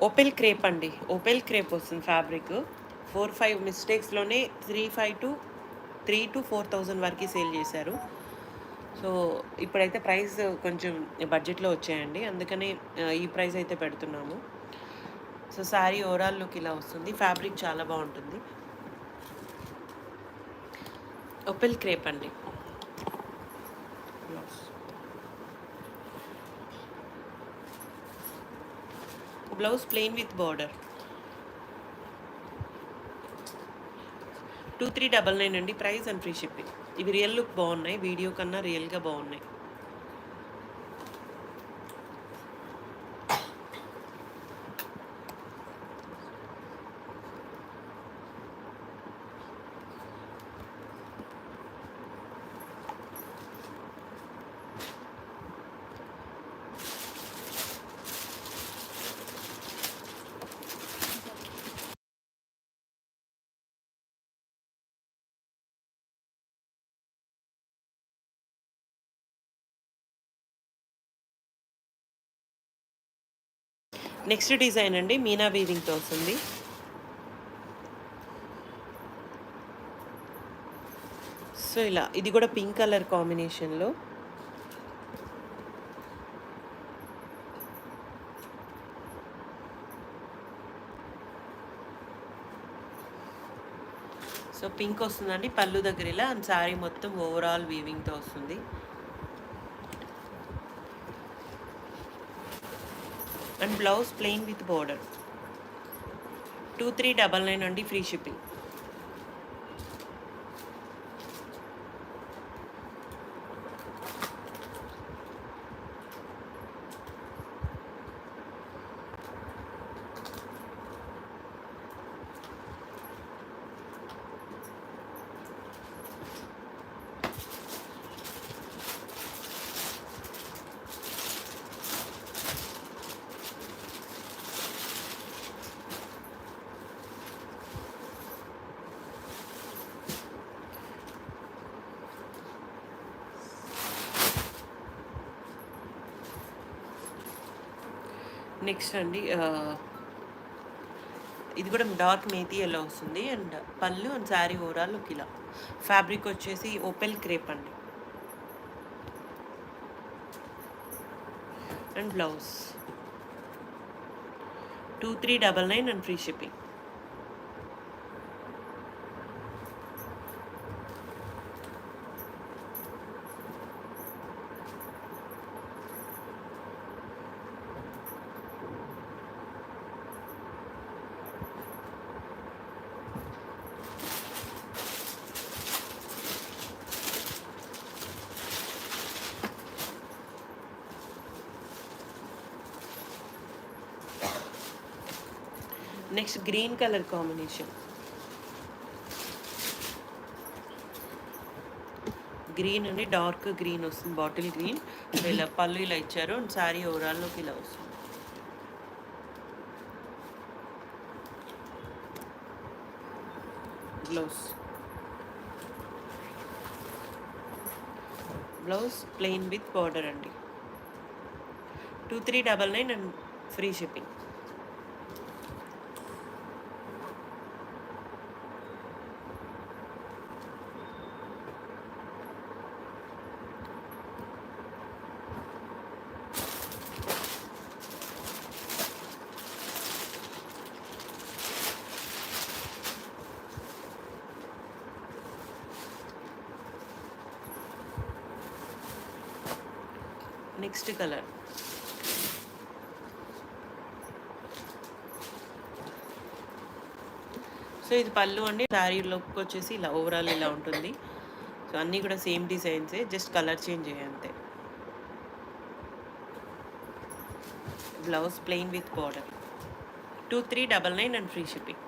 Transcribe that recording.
Opel crepe అండి. Opel crepe వస్తుంది fabric. 4, 5 మిస్టేక్స్‌లోనే 3,000-4,000 వరకి సేల్ చేశారు. సో, ఇప్పుడైతే ప్రైస్ కొంచెం బడ్జెట్‌లో వచ్చాయండి. అందుకనే ఈ ప్రైస్ అయితే పెడుతున్నాము. సో, శారీ ఓవరాల్ లుక్ ఇలా వస్తుంది. ఫ్యాబ్రిక్ చాలా బావుంటుంది. ఓపెల్ క్రేప్ అండి. Blouse. Blouse plain with border. 2399 అండి. Price and free shipping. ఇవి రియల్ లుక్ బాగున్నాయి. వీడియో కన్నా రియల్‌గా బాగున్నాయి. నెక్స్ట్ డిజైన్ అండి. మీనా వీవింగ్‌తో వస్తుంది. సో, ఇలా ఇది కూడా పింక్ కలర్ కాంబినేషన్‌లో. సో, పింక్ వస్తుందండి పళ్ళు దగ్గర ఇలా. అండ్ శారీ మొత్తం ఓవరాల్ వీవింగ్‌తో వస్తుంది. And blouse plain with border. 2399 అండి. Free shipping. నెక్స్ట్ అండి ఇది కూడా డార్క్ మేతి ఎల్లో వస్తుంది. అండ్ పళ్ళు అండ్ శారీ ఓవరాల్ లుక్ ఇలా. ఫ్యాబ్రిక్ వచ్చేసి ఓపెల్ క్రేప్ అండి. And blouse 2399 and free shipping. Next green colour combination. Green అండి. డార్క్ గ్రీన్ వస్తుంది. Bottle green. ఇలా పళ్ళు ఇలా ఇచ్చారు. అండ్ శారీ ఓవరాల్లోకి ఇలా వస్తుంది. బ్లౌజ్ ప్లెయిన్ విత్ బార్డర్ అండి. 2399 and free shipping. Next colour. So ఇది పళ్ళు అండి. శారీ లుక్ వచ్చేసి ఇలా ఓవరాల్ ఇలా ఉంటుంది. సో అన్నీ కూడా సేమ్ డిజైన్సే, జస్ట్ కలర్ చేంజ్ అయ్యాయి అంతే. Blouse plain with border. 2399 and free shipping.